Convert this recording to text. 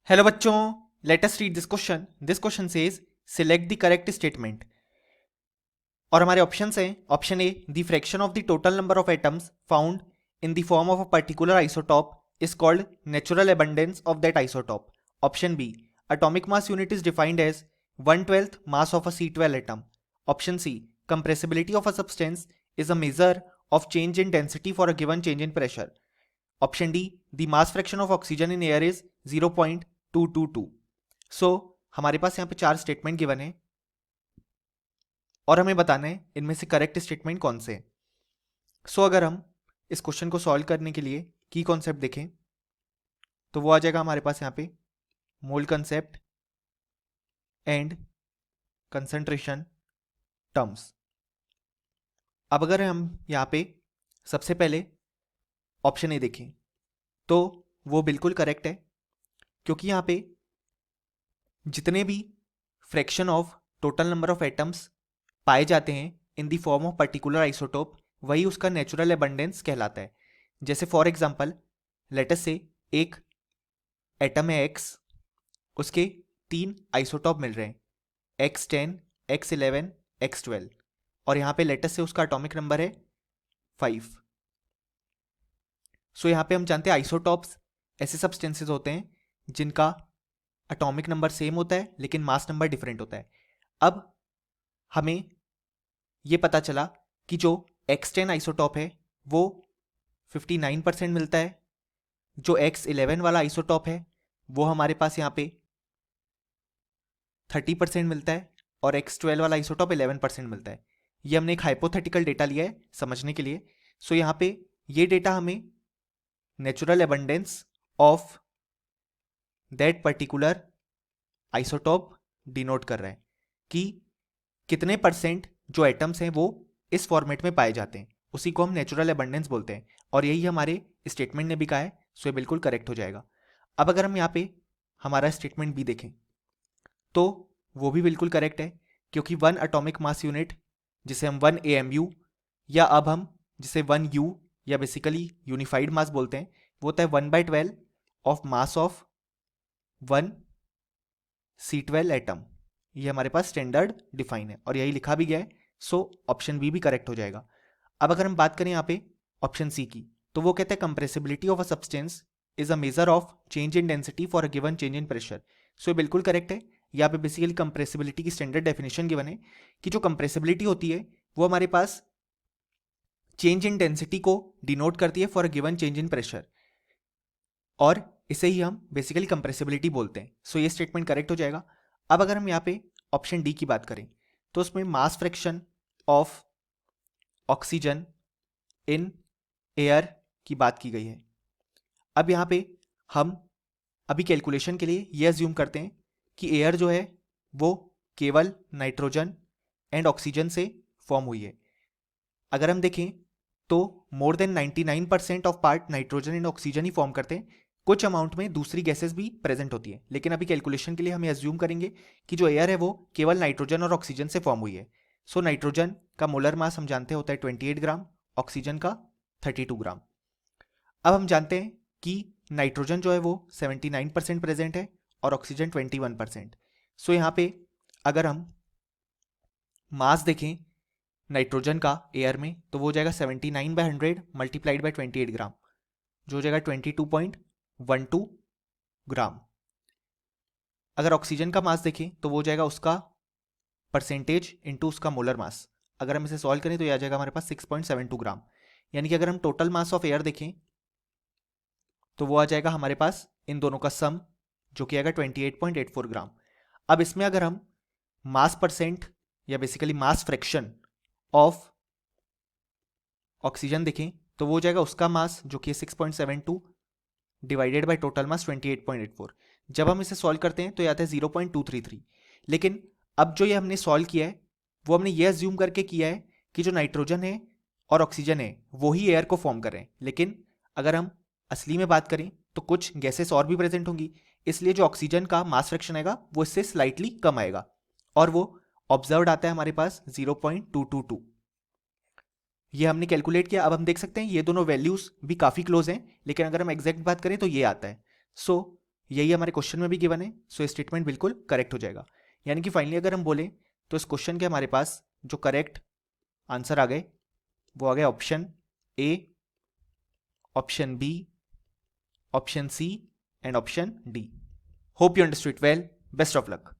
Hello बच्चों, let us read this question. This question says select the correct statement. और हमारे options हैं. Option A, the fraction of the total number of atoms found in the form of a particular isotope is called natural abundance of that isotope. Option B, atomic mass unit is defined as 1/12th mass of a C12 atom. Option C, compressibility of a substance is a measure of change in density for a given change in pressure. Option D, the mass fraction of oxygen in air is 0.222. So हमारे पास यहाँ पे चार statement given है और हमें बताना है इनमें से करेक्ट स्टेटमेंट कौन से हैं. अगर हम इस क्वेश्चन को सॉल्व करने के लिए की कॉन्सेप्ट देखें तो वो आ जाएगा हमारे पास यहाँ पे मोल कंसेप्ट एंड कंसंट्रेशन टर्म्स. अब अगर हम यहाँ पे सबसे पहले ऑप्शन ए देखें तो वो बिल्कुल करेक्ट है, क्योंकि यहाँ पे जितने भी fraction of total number of atoms पाए जाते हैं इन the form of particular isotope, वही उसका नेचुरल एबंडेंस कहलाता है. जैसे फॉर एग्जांपल लेट अस से एक एटम है एक्स, उसके तीन आइसोटॉप मिल रहे हैं X10, X11, X12, और यहाँ पे लेट अस से उसका एटॉमिक नंबर है 5. यहाँ पे हम जानते हैं आइसोटॉप्स ऐसे सब्सटेंसेस होते हैं जिनका एटॉमिक नंबर सेम होता है लेकिन मास नंबर डिफरेंट होता है. अब हमें ये पता चला कि जो X10 आइसोटॉप है वो 59% मिलता है, जो X11 वाला आइसोटॉप है वो हमारे पास यहाँ पे 30% मिलता है, और X12 वाला आइसोटॉप 11% मिलता है. ये हमने एक हाइपोथेटिकल डेटा लिया है समझने के लिए. यहाँ पे ये डेटा हमें natural abundance of that particular isotope denote कर रहा है कि कितने परसेंट जो एटम्स हैं वो इस फॉर्मेट में पाए जाते हैं. उसी को हम नेचुरल एबंडेंस बोलते हैं, और यही हमारे स्टेटमेंट ने भी कहा है. ये बिल्कुल करेक्ट हो जाएगा. अब अगर हम यहाँ पे हमारा स्टेटमेंट भी देखें तो वो भी बिल्कुल करेक्ट है, क्योंकि 1 एटॉमिक मास यूनिट, जिसे हम 1 AMU या अब हम जिसे 1 U या बेसिकली यूनिफाइड मास बोलते हैं, वो होता है 1/12 of mass of 1 C12 atom. ये हमारे पास स्टैंडर्ड डिफाइन है और यही लिखा भी गया है. ऑप्शन बी भी करेक्ट हो जाएगा. अब अगर हम बात करें यहाँ पे ऑप्शन सी की, तो वो कहते हैं compressibility of a substance is a measure of change in density for a given change in pressure. ये बिल्कुल करेक्ट है. यहाँ पे बेसिकली कंप्रेसिबिलिटी की स्टैंडर्ड डेफिनेशन गिवन है कि जो कंप्रेसिबिलिटी होती है वो हमारे पास चेंज इन डेंसिटी को डिनोट करती है for a given change in pressure, और इसे ही हम बेसिकली कंप्रेसिबिलिटी बोलते हैं. ये स्टेटमेंट करेक्ट हो जाएगा. अब अगर हम यहाँ पे ऑप्शन डी की बात करें तो उसमें mass fraction of oxygen in air की बात की गई है. अब यहाँ पे हम अभी कैलकुलेशन के लिए ये अज्यूम करते हैं कि एयर जो है वो केवल नाइट्रोजन एंड ऑक्सीजन से फॉर्म हुई है. अगर हम देखें तो more than 99% of part nitrogen and oxygen he form करते हैं. कुछ अमाउंट में दूसरी गैसेस भी प्रेजेंट होती है, लेकिन अभी कैलकुलेशन के लिए हम अज्यूम करेंगे कि जो एयर है वो केवल नाइट्रोजन और ऑक्सीजन से फॉर्म हुई है. नाइट्रोजन का मोलर मास हम जानते होता है 28 ग्राम, ऑक्सीजन का 32 ग्राम. अब हम जानते हैं कि नाइट्रोजन जो है वो 79% प्रेजेंट है और ऑक्सीजन 21%. यहाँ पे अगर हम मास देखें नाइट्रोजन का एयर में तो वो हो जाएगा 79/100 मल्टीप्लाइड बाई 28 ग्राम, जो हो जाएगा 22.12 ग्राम. अगर ऑक्सीजन का मास देखें तो वो हो जाएगा उसका परसेंटेज इनटू उसका मोलर मास. अगर हम इसे सॉल्व करें तो ये आ जाएगा हमारे पास 6.72 ग्राम. यानी कि अगर हम टोटल मास ऑफ एयर देखें तो वो आ जाएगा हमारे पास इन दोनों का सम, जो कि आएगा 28.84 ग्राम. अब इसमें अगर हम मास परसेंट या basically mass fraction of oxygen देखें तो वो हो जाएगा उसका मास जो कि 6.72 डिवाइडेड बाय टोटल मास 28.84. जब हम इसे सॉल्व करते हैं तो ये आता है 0.233. लेकिन अब जो ये हमने सॉल्व किया है वो हमने ये अज्यूम करके किया है कि जो नाइट्रोजन है और ऑक्सीजन है वो ही एयर को फॉर्म कर रहे हैं. लेकिन अगर हम असली में बात करें तो कुछ गैसेस और भी प्रेजेंट होंगी, इसलिए जो ऑक्सीजन का मास फ्रैक्शन आएगा वो इससे स्लाइटली कम आएगा, और वो ऑब्जर्व्ड आता है हमारे पास 0.222. ये हमने कैलकुलेट किया. अब हम देख सकते हैं ये दोनों वैल्यूज भी काफी क्लोज हैं, लेकिन अगर हम एग्जैक्ट बात करें तो ये आता है. यही हमारे क्वेश्चन में भी गिवन है, सो स्टेटमेंट बिल्कुल करेक्ट हो जाएगा। यानी कि फाइनली अगर हम बोले तो इस क्वेश्चन के हमारे पास जो करेक्ट आंसर आ गए वो आ गए option A, option B, option C and option D. Hope you understood well, best of luck.